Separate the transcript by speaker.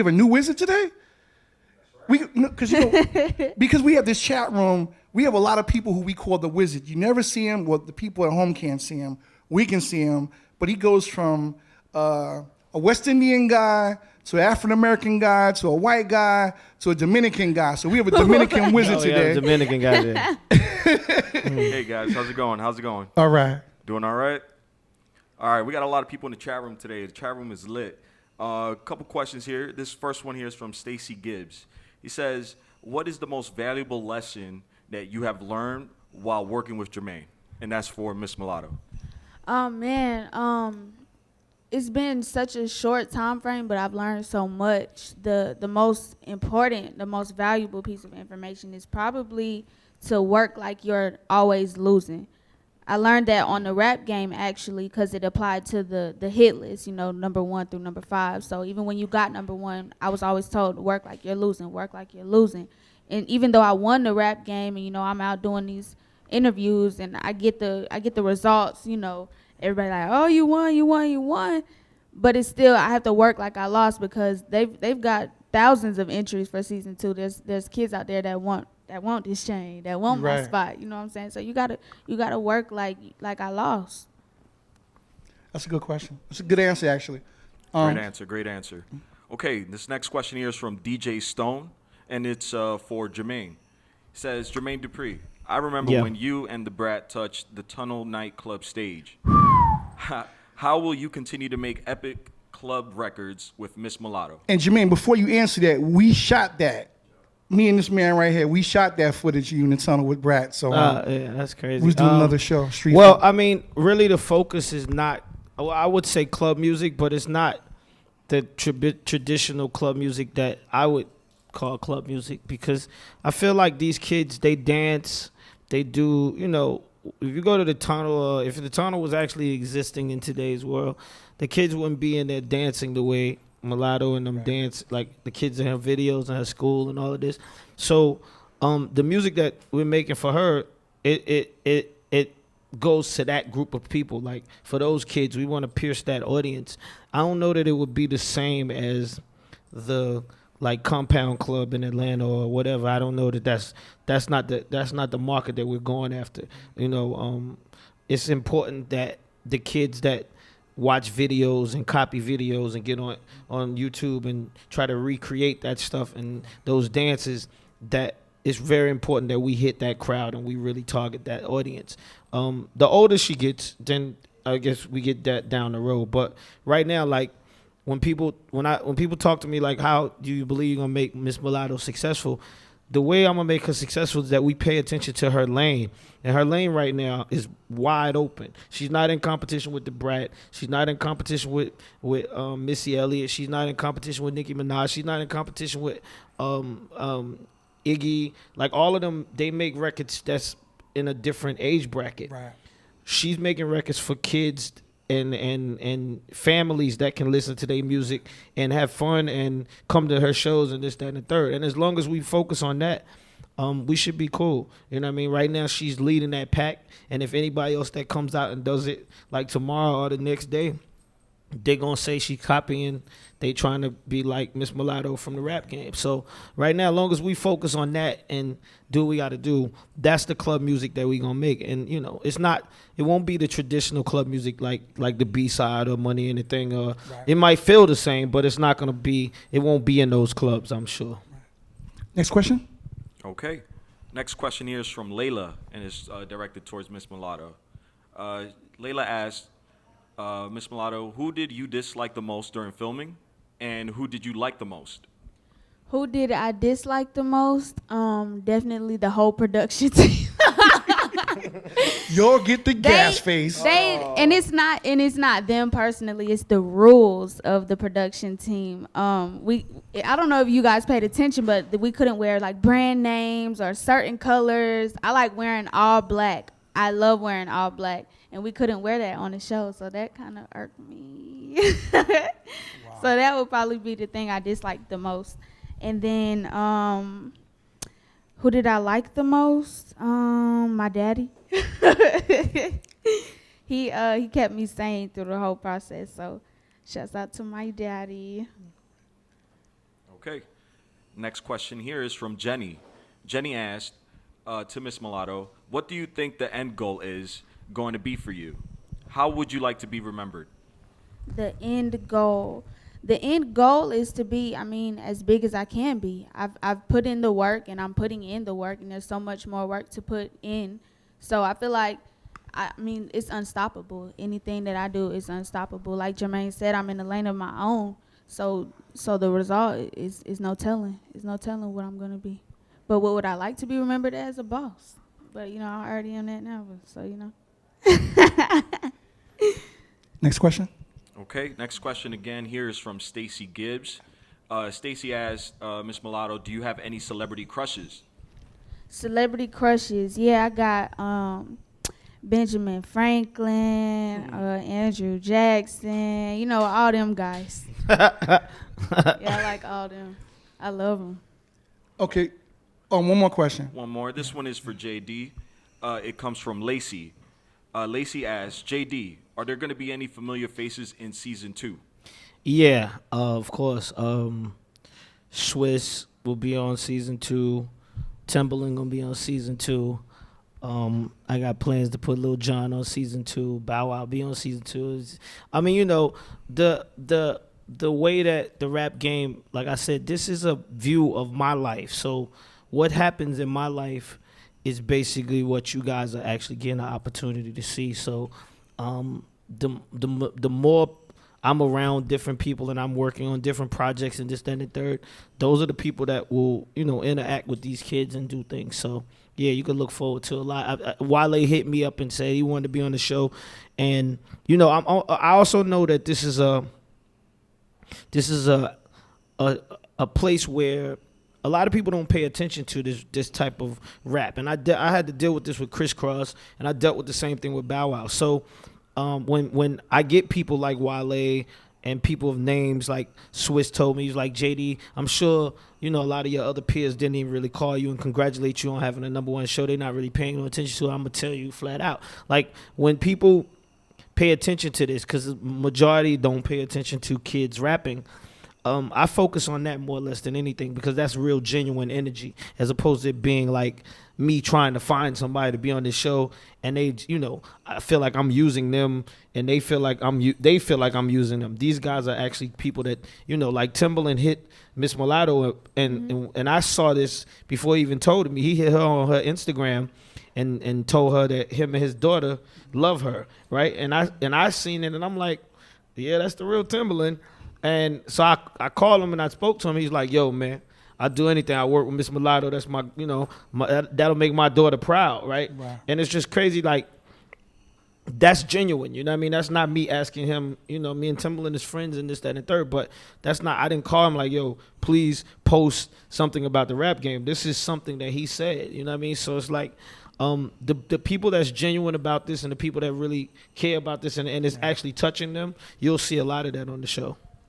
Speaker 1: have a new wizard today? Because because we have this chat room, we have a lot of people who we call the wizard. You never see him. Well, the people at home can't see him. We can see him, but he goes from a West Indian guy to an African American guy to a white guy to a Dominican guy. So we have a Dominican wizard today.
Speaker 2: Dominican guy there.
Speaker 3: Hey guys, how's it going?
Speaker 1: All right.
Speaker 3: Doing all right? All right, we got a lot of people in the chat room today. The chat room is lit. A couple questions here. This first one here is from Stacy Gibbs. He says, what is the most valuable lesson that you have learned while working with Jermaine? And that's for Miss Mulatto.
Speaker 4: Oh, man. It's been such a short time frame, but I've learned so much. The most important, the most valuable piece of information is probably to work like you're always losing. I learned that on the rap game, actually, because it applied to the hit list, number 1 through number 5. So even when you got number 1, I was always told, work like you're losing, work like you're losing. And even though I won the rap game and, I'm out doing these interviews and I get the results, everybody like, oh, you won. But it's still, I have to work like I lost because they've got thousands of entries for season 2. There's kids out there that want this chain, that want my spot. You know what I'm saying? So you gotta work like I lost.
Speaker 1: That's a good question. That's a good answer, actually.
Speaker 3: Great answer. Okay, this next question here is from DJ Stone, and it's for Jermaine. It says, Jermaine Dupri, I remember when you and the Brat touched the Tunnel nightclub stage. How will you continue to make epic club records with Miss Mulatto?
Speaker 1: And Jermaine, before you answer that, we shot that. Me and this man right here, we shot that footage of you in the tunnel with Brat. So
Speaker 2: yeah, that's crazy.
Speaker 1: We was doing another show.
Speaker 2: I mean, really the focus is not, I would say club music, but it's not the traditional club music that I would call club music, because I feel like these kids, they dance, they do, if you go to the tunnel, if the tunnel was actually existing in today's world, the kids wouldn't be in there dancing the way Mulatto and them dance, like the kids in her videos in her school and all of this. So the music that we're making for her, it goes to that group of people. Like for those kids, we want to pierce that audience. I don't know that it would be the same as the like Compound Club in Atlanta or whatever. I don't know that's not the market that we're going after. It's important that the kids that watch videos and copy videos and get on YouTube and try to recreate that stuff and those dances, that it's very important that we hit that crowd and we really target that audience. The older she gets, then I guess we get that down the road. But right now, like when people talk to me like, how do you believe you're gonna make Miss Mulatto successful? The way I'm going to make her successful is that we pay attention to her lane. And her lane right now is wide open. She's not in competition with the Brat. She's not in competition with Missy Elliott. She's not in competition with Nicki Minaj. She's not in competition with Iggy. Like all of them, they make records that's in a different age bracket.
Speaker 1: Right.
Speaker 2: She's making records for kids and families that can listen to their music and have fun and come to her shows and this, that, and the third. And as long as we focus on that, we should be cool. You know what I mean? Right now, she's leading that pack. And if anybody else that comes out and does it like tomorrow or the next day, they're going to say she copying. They trying to be like Miss Mulatto from the rap game. So right now, as long as we focus on that and do what we got to do, that's the club music that we going to make. And, it won't be the traditional club music like the B-side or Money Anything. Or It might feel the same, but it's not going to be, it won't be in those clubs, I'm sure.
Speaker 1: Next question.
Speaker 3: Okay. Next question here is from Layla, and it's directed towards Miss Mulatto. Layla asked, Miss Mulatto, who did you dislike the most during filming, and who did you like the most?
Speaker 4: Who did I dislike the most? Definitely the whole production team.
Speaker 1: Y'all get the gas face.
Speaker 4: And it's not them personally. It's the rules of the production team. I don't know if you guys paid attention, but we couldn't wear like brand names or certain colors. I like wearing all black. I love wearing all black, and we couldn't wear that on the show, so that kind of irked me. Wow. So that would probably be the thing I disliked the most. And then who did I like the most? My daddy. He kept me sane through the whole process. So shouts out to my daddy.
Speaker 3: Okay. Next question here is from Jenny. Jenny asked to Miss Mulatto, what do you think the end goal is going to be for you? How would you like to be remembered?
Speaker 4: The end goal. The end goal is to be, I mean, as big as I can be. I've put in the work, and I'm putting in the work, and there's so much more work to put in. So I feel like, I mean, it's unstoppable. Anything that I do is unstoppable. Like Jermaine said, I'm in the lane of my own. So the result is no telling. It's no telling what I'm gonna be. But what would I like to be remembered as? A boss. But you know, I already am that now. So you know.
Speaker 1: Next question.
Speaker 3: Okay, next question again here is from Stacy Gibbs. Stacy asked Miss Mulatto, do you have any celebrity crushes?
Speaker 4: Celebrity crushes. Yeah, I got Benjamin Franklin, Andrew Jackson, you know, all them guys. Yeah, I like all them. I love them.
Speaker 1: Okay. Oh, one more question.
Speaker 3: One more. This one is for JD. It comes from Lacey. Lacey asks, JD, are there going to be any familiar faces in season 2?
Speaker 2: Yeah, of course. Swiss will be on season 2. Timberland gonna be on season 2. I got plans to put Lil Jon on season 2. Bow Wow be on season 2. I mean, you know, the way that the rap game, like I said, this is a view of my life. So what happens in my life is basically what you guys are actually getting an opportunity to see. So the more I'm around different people and I'm working on different projects and this, that, and the third, those are the people that will, you know, interact with these kids and do things. So, yeah, you can look forward to a lot. Wale hit me up and said he wanted to be on the show. And, you know, I also know that this is a place where a lot of people don't pay attention to this type of rap. And I had to deal with this with Criss Cross, and I dealt with the same thing with Bow Wow. So when I get people like Wale and people of names like Swiss told me, he's like, JD, I'm sure, you know, a lot of your other peers didn't even really call you and congratulate you on having a #1 show. They're not really paying no attention to it. I'm going to tell you flat out. Like, when people pay attention to this, because the majority don't pay attention to kids rapping, I focus on that more or less than anything, because that's real genuine energy, as opposed to it being like me trying to find somebody to be on this show and they, you know, I feel like I'm using them and they feel like I'm using them. These guys are actually people that, you know, like Timberland hit Miss Mulatto and I saw this before he even told me. He hit her on her Instagram and told her that him and his daughter love her, right? And I seen it and I'm like, yeah, that's the real Timberland. And so I called him and I spoke to him. He's like, yo, man, I'll do anything. I work with Miss Mulatto. That's my, you know, that'll make my daughter proud, right? And it's just crazy, like, that's genuine, you know what I mean? That's not me asking him, you know, me and Timberland is friends and this, that, and the third, but that's not, I didn't call him like, yo, please post something about the rap game. This is something that he said, you know what I mean? So it's like, the people that's genuine about this and the people that really care about this and it's actually touching them, you'll see a lot of that on the show.